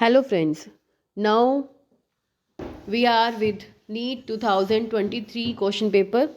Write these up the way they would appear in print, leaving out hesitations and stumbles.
Hello friends, now we are with NEET 2023 question paper.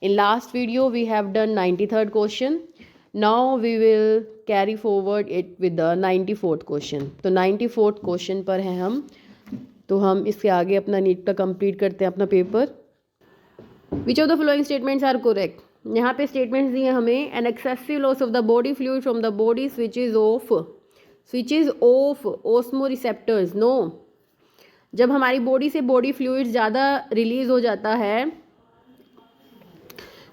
In last video we have done 93rd question. Now we will carry forward it with the 94th question. तो 94th question पर हैं हम, तो हम इसके आगे अपना NEET का कंप्लीट करते हैं अपना paper. Which of the following statements are correct? यहाँ पे स्टेटमेंट्स दिए हमें. An excessive loss of the body fluid from the body switches off osmoreceptors. No. जब हमारी बॉडी से बॉडी फ्लूइड ज़्यादा रिलीज हो जाता है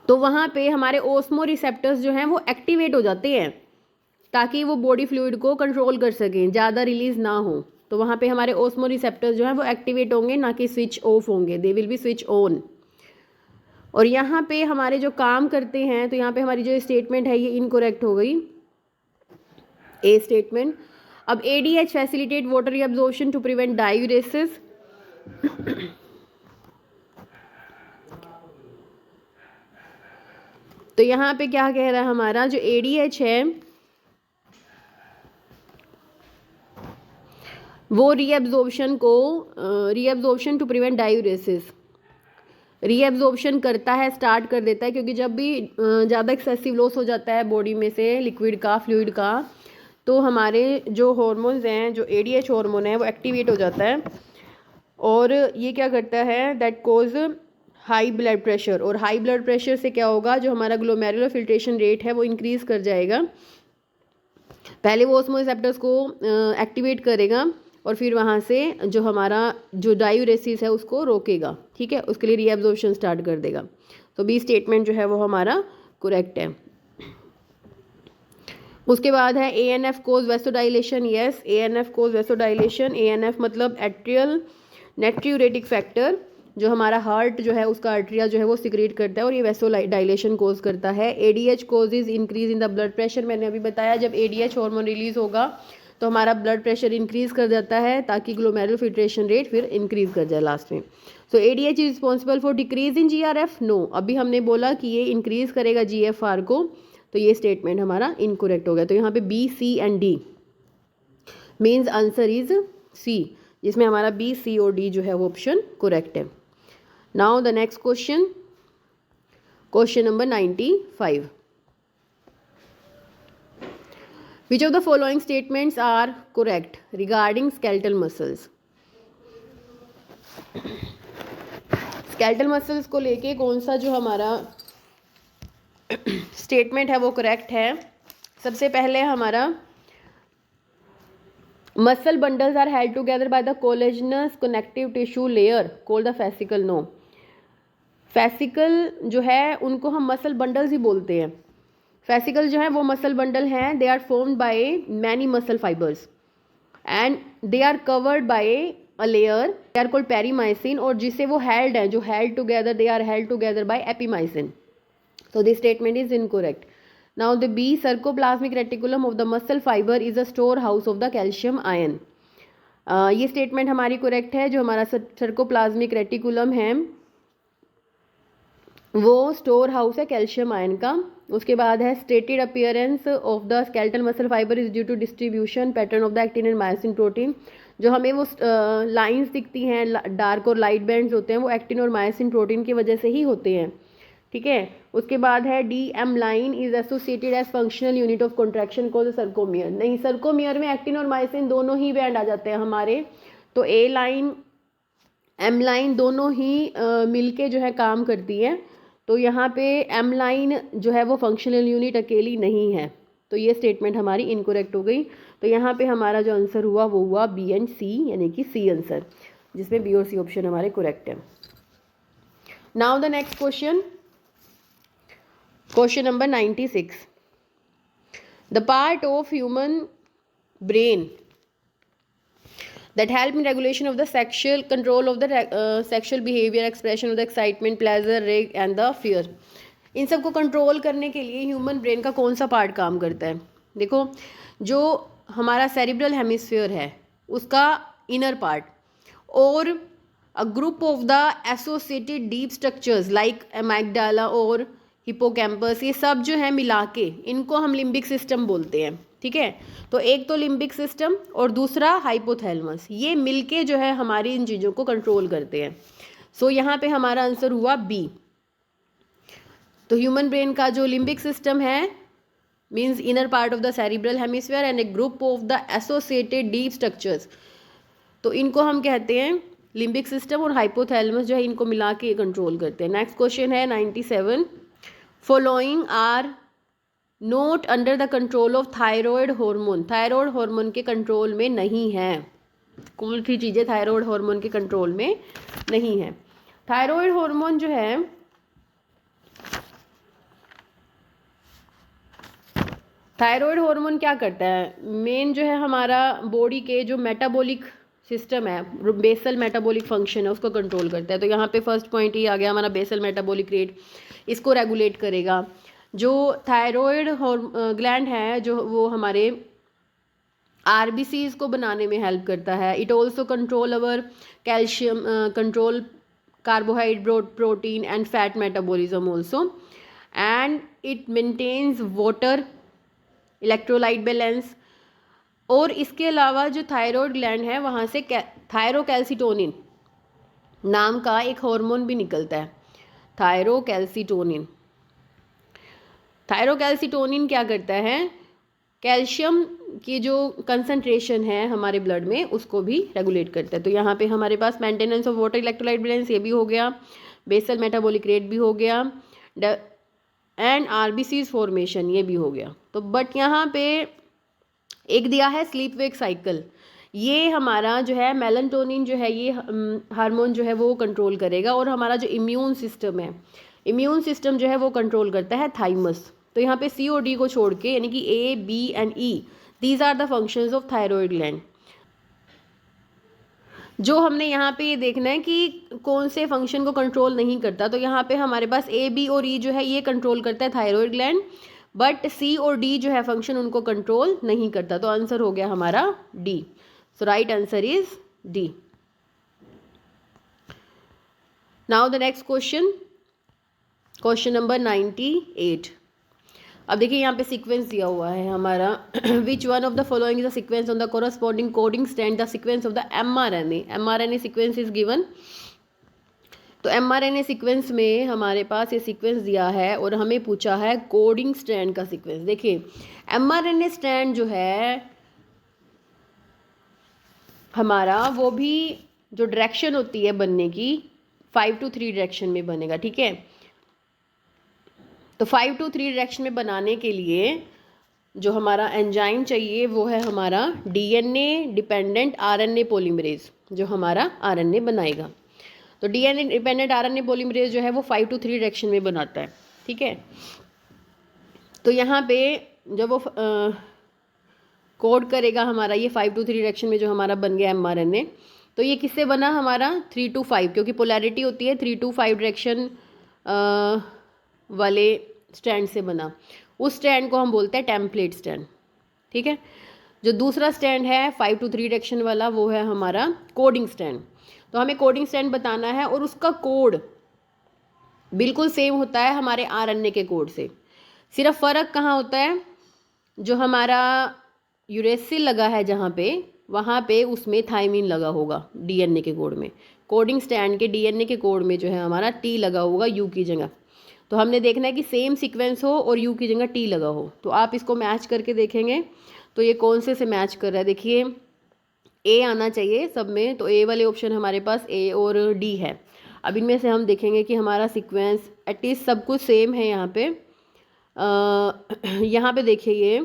तो वहाँ पे हमारे ओस्मो रिसेप्टर्स जो हैं वो एक्टिवेट हो जाते हैं ताकि वो बॉडी फ्लूइड को कंट्रोल कर सकें, ज़्यादा रिलीज ना हो. तो वहाँ पे हमारे ओस्मो रिसेप्टर्स जो हैं वो एक्टिवेट होंगे, ना कि स्विच ऑफ होंगे. They will be switch on. और यहाँ पे हमारे जो काम करते हैं, तो यहाँ पे हमारी जो स्टेटमेंट है ये इनकरेक्ट हो गई, ए स्टेटमेंट. अब ADH facilitate water reabsorption to prevent diuresis. तो यहाँ पे क्या कह रहा है हमारा जो ADH है वो reabsorption to prevent diuresis reabsorption करता है, स्टार्ट कर देता है. क्योंकि जब भी ज़्यादा एक्सेसिव लॉस हो जाता है बॉडी में से लिक्विड का, फ्लूइड का, तो हमारे जो हार्मोन्स हैं, जो ADH हार्मोन है वो एक्टिवेट हो जाता है. और ये क्या करता है, that cause high blood pressure. और हाई ब्लड प्रेशर से क्या होगा, जो हमारा ग्लोमेरुलर फिल्ट्रेशन रेट है वो इंक्रीज़ कर जाएगा. पहले वो ऑस्मो रिसेप्टर्स को एक्टिवेट करेगा और फिर वहाँ से जो हमारा जो डायूरेसिस है उसको रोकेगा. ठीक है, उसके लिए रीअब्जॉर्प्शन स्टार्ट कर देगा. तो बी स्टेटमेंट जो है वो हमारा करेक्ट है. उसके बाद है ANF कोज वेसोडाइलेशन. यस, ANF कोज वेसोडाइलेशन. ANF मतलब एट्रियल नेट्रियूरेटिक फैक्टर, जो हमारा हार्ट जो है उसका आर्ट्रिया जो है वो सिक्रेट करता है और ये वेसोडाइलेशन कोज करता है. ADH causes increase in the blood pressure. मैंने अभी बताया जब ADH हार्मोन रिलीज होगा तो हमारा ब्लड प्रेशर इंक्रीज कर जाता है ताकि ग्लोमेरुलर फिल्ट्रेशन रेट फिर इंक्रीज कर जाए लास्ट में. So ADH is responsible for decrease in GRF. No, अभी हमने बोला कि ये इंक्रीज करेगा GFR को, तो ये स्टेटमेंट हमारा इनकरेक्ट हो गया. तो यहाँ पे B, C and D means answer is C, जिसमें हमारा B, C और D जो है वो ऑप्शन करेक्ट है. Now the next question, question number 95. Which of the following statements are correct regarding skeletal muscles? Skeletal muscles को लेके कौन सा जो हमारा स्टेटमेंट है वो करेक्ट है. सबसे पहले हमारा muscle bundles are held together by the collagenous connective tissue layer called the fascicle. No, fascicle जो है उनको हम मसल बंडल्स ही बोलते हैं. फेसिकल जो है वो मसल बंडल हैं. They are formed by many muscle fibres and they are covered by a layer, they are called perimysium. और जिससे वो हेल्ड है, जो held together, they are held together by epimysium. So this statement is incorrect. Now the B, sarcoplasmic reticulum of the muscle fiber is a storehouse of the calcium ion. ये statement हमारी correct है. जो हमारा sarcoplasmic reticulum है वो store house है calcium ion का. उसके बाद है striated appearance of the skeletal muscle fibre is due to distribution pattern of the actin and myosin protein. जो हमें वो लाइंस दिखती हैं, डार्क और लाइट बैंड्स होते हैं, वो एक्टिन और मायोसिन प्रोटीन की वजह से ही होते हैं. ठीक है. उसके बाद है DM line is associated as functional unit of contraction called sarcomere. नहीं, सर्कोमियर में एक्टिन और मायोसिन दोनों ही बैंड आ जाते हैं हमारे. तो A लाइन M लाइन दोनों ही मिलके जो है काम करती है. तो यहाँ पे M लाइन जो है वो फंक्शनल यूनिट अकेली नहीं है. तो ये स्टेटमेंट हमारी इनकरेक्ट हो गई. तो यहाँ पे हमारा जो आंसर हुआ वो हुआ B एंड C, यानी कि C आंसर, जिसमें B और C ऑप्शन हमारे करेक्ट है. Now the next question, question number 96. The part of human brain that help in regulation of the sexual control of the sexual behavior, expression of the excitement, pleasure, rage and the fear. इन सब को control करने के लिए human brain का कौन सा part काम करता है? देखो, जो हमारा सेरिब्रल हेमिस्फीयर है उसका इनर पार्ट और a group of the associated deep structures like amygdala और हिपोकैम्पस, ये सब जो है मिला के इनको हम लिम्बिक सिस्टम बोलते हैं. ठीक है। तो एक तो लिम्बिक सिस्टम और दूसरा हाइपोथैलेमस, ये मिलके जो है हमारी इन चीज़ों को कंट्रोल करते हैं। सो यहाँ पे हमारा आंसर हुआ बी। तो ह्यूमन ब्रेन का जो लिम्बिक सिस्टम है means inner part of the cerebral hemisphere and A group of the associated deep structures, तो इनको हम कहते हैं लिम्बिक सिस्टम, और हाइपोथैलेमस जो है इनको मिला के कंट्रोल करते हैं। नेक्स्ट क्वेश्चन है 97, following are not under the control of thyroid hormone, thyroid hormone के कंट्रोल में नहीं है। कौन सी चीज़ें थायराइड हार्मोन के कंट्रोल में नहीं है? थायराइड हार्मोन जो है थायराइड हार्मोन क्या करता है, मेन जो है हमारा बॉडी के जो मेटाबॉलिक सिस्टम है, बेसल मेटाबॉलिक फंक्शन है, उसको कंट्रोल करता है। तो यहाँ पे फर्स्ट पॉइंट ये आ गया हमारा बेसल मेटाबॉलिक रेट, इसको रेगुलेट करेगा। जो थायराइड ग्लैंड है जो वो हमारे आरबीसीज को बनाने में हेल्प करता है। It also control our calcium, control carbohydrate, protein and fat metabolism also, and it maintains water electrolyte balance. और इसके अलावा जो थायराइड ग्लैंड है वहाँ से थायरोकैल्सिटोनिन नाम का एक हार्मोन भी निकलता है, थायरोकैल्सिटोनिन। थायरोकैल्सिटोनिन क्या करता है, कैल्शियम की जो कंसंट्रेशन है हमारे ब्लड में उसको भी रेगुलेट करता है। तो यहाँ पे हमारे पास maintenance of water electrolyte balance ये भी हो गया, बेसल मेटाबॉलिक रेट भी हो गया, एंड आरबीसीज फॉर्मेशन ये भी हो गया। तो बट यहाँ पे एक दिया है स्लीप वेक साइकिल, ये हमारा जो है मेलाटोनिन जो है ये हार्मोन जो है वो कंट्रोल करेगा। और हमारा जो इम्यून सिस्टम है, इम्यून सिस्टम जो है वो कंट्रोल करता है थाइमस। तो यहाँ पे सी और डी को छोड़ के यानी कि A B and E, these are the functions of thyroid gland. जो हमने यहाँ पे ये देखना है कि कौन से फंक्शन को कंट्रोल नहीं करता, तो यहाँ पे हमारे पास ए बी और ई जो है ये कंट्रोल करता है थायराइड ग्लैंड, बट सी और डी जो है फंक्शन उनको कंट्रोल नहीं करता। तो आंसर हो गया हमारा D. So right answer is D. Now the next question, question number 98। अब देखिए यहाँ पे सीक्वेंस दिया हुआ है हमारा, which one of the following is the sequence on the corresponding coding strand, the sequence of the mRNA, mRNA sequence is given. तो mRNA sequence में हमारे पास ये सीक्वेंस दिया है और हमें पूछा है कोडिंग स्ट्रैंड का सीक्वेंस। देखिए एमआरएनए स्ट्रैंड जो है हमारा, वो भी जो डायरेक्शन होती है बनने की 5 to 3 डायरेक्शन में बनेगा, ठीक है। तो 5 to 3 डायरेक्शन में बनाने के लिए जो हमारा एंजाइम चाहिए वो है हमारा डीएनए डिपेंडेंट आरएनए पॉलीमरेज, जो हमारा आरएनए बनाएगा। तो डीएनए डिपेंडेंट आरएनए पॉलीमरेज जो है वो 5 to 3 डायरेक्शन में बनाता है, ठीक है। तो यहाँ पे जब वो कोड करेगा हमारा ये 5 to 3 डायरेक्शन में जो हमारा बन गया एमआरएनए, तो ये किससे बना हमारा 3 to 5, क्योंकि पोलैरिटी होती है 3 to 5 डायरेक्शन वाले स्टैंड से बना। उस स्टैंड को हम बोलते हैं टेम्पलेट स्टैंड, ठीक है। जो दूसरा स्टैंड है 5 to 3 डायरेक्शन वाला वो है हमारा कोडिंग स्टैंड। तो हमें कोडिंग स्टैंड बताना है और उसका कोड बिल्कुल सेम होता है हमारे आरएनए के कोड से। सिर्फ फ़र्क कहाँ होता है, जो हमारा यूरेसिल लगा है जहाँ पे, वहाँ पे उसमें थाइमिन लगा होगा डीएनए के कोड में। कोडिंग स्टैंड के डीएनए के कोड में जो है हमारा टी लगा होगा यू की जगह। तो हमने देखना है कि सेम सीक्वेंस हो और यू की जगह टी लगा हो। तो आप इसको मैच करके देखेंगे तो ये कौन से मैच कर रहा है। देखिए ए आना चाहिए सब में, तो ए वाले ऑप्शन हमारे पास ए और डी है। अब इनमें से हम देखेंगे कि हमारा सीक्वेंस एटलीस्ट सब कुछ सेम है। यहाँ पे यहाँ पे देखिए ये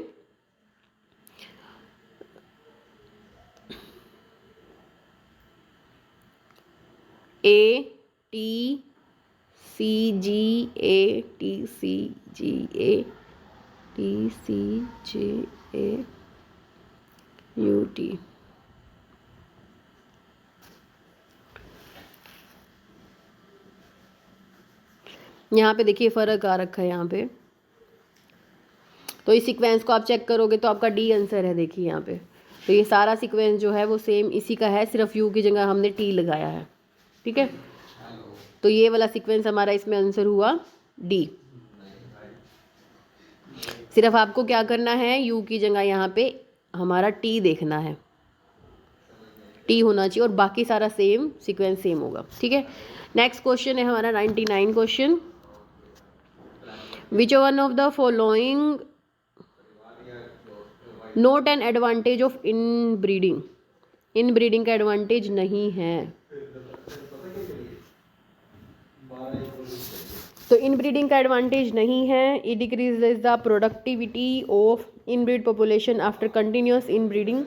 A T C G A T C G A T C J A U T. यहाँ पे देखिए फ़र्क आ रखा है यहाँ पे। तो इस सीक्वेंस को आप चेक करोगे तो आपका डी आंसर है। देखिए यहाँ पे तो ये सारा सीक्वेंस जो है वो सेम इसी का है, सिर्फ यू की जगह हमने टी लगाया है, ठीक है। तो ये वाला सीक्वेंस हमारा इसमें आंसर हुआ डी। सिर्फ आपको क्या करना है, यू की जगह यहाँ पे हमारा टी देखना है, टी होना चाहिए, और बाकी सारा सेम सीक्वेंस सेम होगा, ठीक है। नेक्स्ट क्वेश्चन है हमारा 99 question. Which one of the following note an advantage of in breeding, in breeding का एडवांटेज नहीं है। तो इन ब्रीडिंग का एडवांटेज नहीं है। It decreases the productivity of inbreed population after continuous in breeding,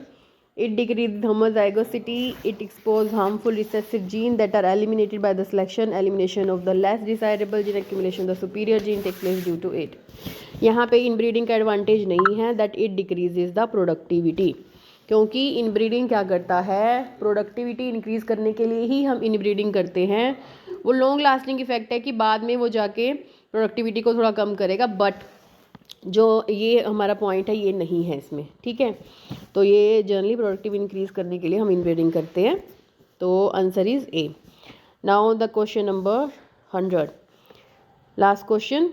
it decreases homozygosity, it exposes harmful recessive genes that are eliminated by the selection, elimination of the less desirable gene, accumulation of the superior gene takes place due to it। यहाँ पे inbreeding का advantage नहीं है, that it decreases the productivity, क्योंकि inbreeding क्या करता है, productivity increase करने के लिए ही हम इनब्रीडिंग करते हैं। वो लॉन्ग लास्टिंग इफेक्ट है कि बाद में वो जाके प्रोडक्टिविटी को थोड़ा कम करेगा, बट जो ये हमारा पॉइंट है ये नहीं है इसमें, ठीक है। तो ये जनरली प्रोडक्टिव इंक्रीज करने के लिए हम इनब्रीडिंग करते हैं। तो answer is a. Now the question number 100, last question.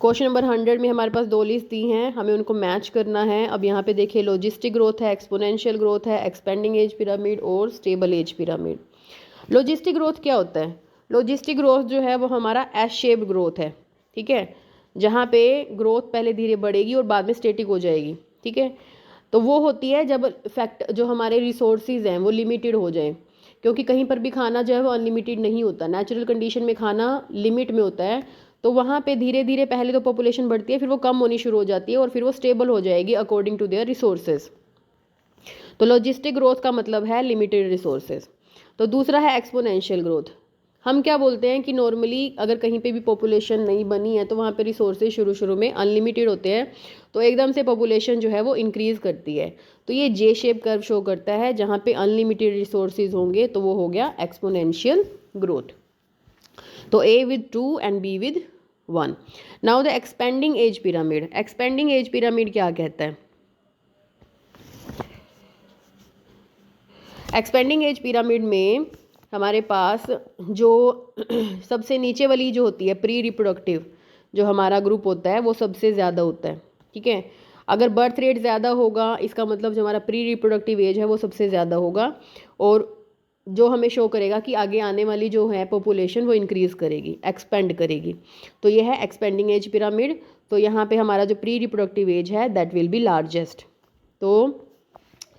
Question number 100 में हमारे पास दो लिस्ट दी हैं, हमें उनको मैच करना है। अब यहाँ पे देखिए लॉजिस्टिक ग्रोथ है, एक्सपोनेंशियल ग्रोथ है, एक्सपेंडिंग एज पिरामिड और stable age pyramid. Logistic growth क्या होता है? लॉजिस्टिक ग्रोथ जो है वो हमारा एस शेप ग्रोथ है, ठीक है, जहाँ पे ग्रोथ पहले धीरे बढ़ेगी और बाद में स्टेटिक हो जाएगी, ठीक है। तो वो होती है जब फैक्ट जो हमारे रिसोर्सेज हैं वो लिमिटेड हो जाए, क्योंकि कहीं पर भी खाना जो है वो अनलिमिटेड नहीं होता, नेचुरल कंडीशन में खाना लिमिट में होता है। तो वहाँ पे धीरे धीरे पहले तो पॉपुलेशन बढ़ती है, फिर वो कम होनी शुरू हो जाती है और फिर वो स्टेबल हो जाएगी अकॉर्डिंग टू देयर रिसोर्सेज। तो लॉजिस्टिक ग्रोथ का मतलब है लिमिटेड रिसोर्सेज। तो दूसरा है एक्सपोनेंशियल ग्रोथ। हम क्या बोलते हैं कि नॉर्मली अगर कहीं पे भी पॉपुलेशन नहीं बनी है तो वहाँ पे रिसोर्सेज शुरू में अनलिमिटेड होते हैं, तो एकदम से पॉपुलेशन जो है वो इंक्रीज़ करती है। तो ये जे शेप कर्व शो करता है, जहाँ पे अनलिमिटेड रिसोर्सेज होंगे तो वो हो गया एक्सपोनेंशियल ग्रोथ। तो ए with 2 and be with 1। Now the expanding age pyramid. Expanding age pyramid क्या कहता है? एक्सपेंडिंग एज पिरामिड में हमारे पास जो सबसे नीचे वाली जो होती है प्री रिप्रोडक्टिव जो हमारा ग्रुप होता है वो सबसे ज़्यादा होता है, ठीक है। अगर बर्थ रेट ज़्यादा होगा इसका मतलब जो हमारा प्री रिप्रोडक्टिव एज है वो सबसे ज़्यादा होगा, और जो हमें शो करेगा कि आगे आने वाली जो है पॉपुलेशन वो इंक्रीज़ करेगी, एक्सपेंड करेगी। तो ये है एक्सपेंडिंग एज पिरामिड। तो यहाँ पे हमारा जो प्री रिप्रोडक्टिव एज है दैट विल बी लार्जेस्ट, तो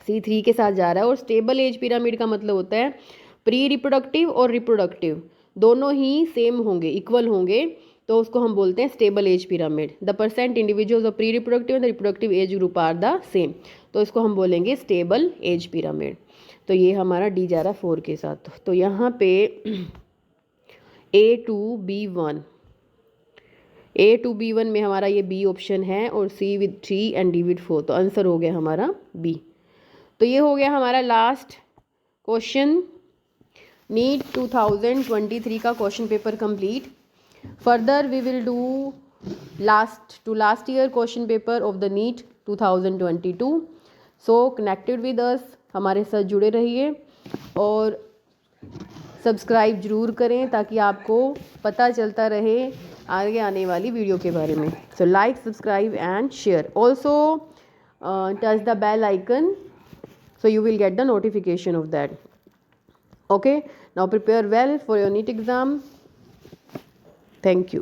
C3 के साथ जा रहा है। और स्टेबल एज पिरामिड का मतलब होता है प्री रिप्रोडक्टिव और रिप्रोडक्टिव दोनों ही सेम होंगे, इक्वल होंगे, तो उसको हम बोलते हैं stable age pyramid. The percent individuals of pre reproductive and reproductive age group are the same, तो इसको हम बोलेंगे स्टेबल एज पिरामिड। तो ये हमारा डी जा रहा है 4 के साथ। तो यहाँ पे A2B1, A2B1 में हमारा ये बी ऑप्शन है, और C with 3 and D with 4, तो आंसर हो गया हमारा बी। तो ये हो गया हमारा लास्ट क्वेश्चन, नीट 2023 का question paper complete. Further we will do last year question paper of the NEET 2022। So connected with us, हमारे साथ जुड़े रहिए और सब्सक्राइब जरूर करें ताकि आपको पता चलता रहे आगे आने वाली वीडियो के बारे में। So like, subscribe and share. Also touch the bell icon so you will get the notification of that. Okay, now prepare well for your NEET exam. Thank you.